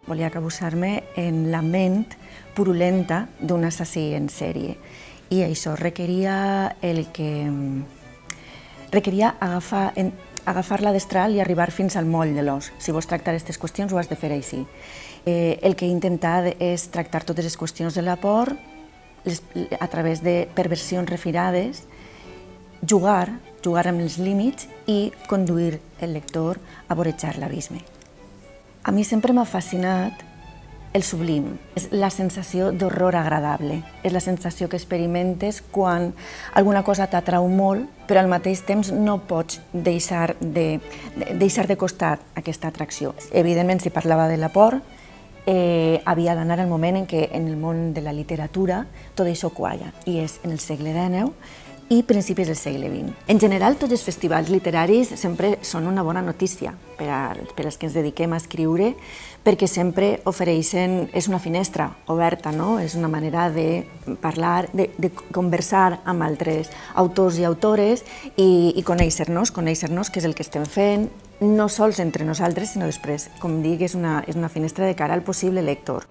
Volia cabussar-me en la ment purulenta d'un assassí en sèrie. I això requeria agafar la destral i arribar fins al moll de l'os. Si vols tractar aquestes qüestions ho has de fer així. El que he intentat és tractar totes les qüestions de la por a través de perversions refinades, jugar amb els límits i conduir el lector a vorejar l'abisme. A mi sempre m'ha fascinat el sublim. És la sensació d'horror agradable. És la sensació que experimentes quan alguna cosa t'atrau molt, però al mateix temps no pots deixar de costat aquesta atracció. Evidentment, si parlava de la por, havia d'anar al moment en què en el món de la literatura tot això qualla, i és en el segle XIX i principis del segle XX. En general, tots els festivals literaris sempre són una bona notícia per als que ens dediquem a escriure, perquè sempre ofereixen, és una finestra oberta, no? És una manera de parlar, de conversar amb altres autors i autores i conèixer-nos, que és el que estem fent, no sols entre nosaltres, sinó després, com dic, és una finestra de cara al possible lector.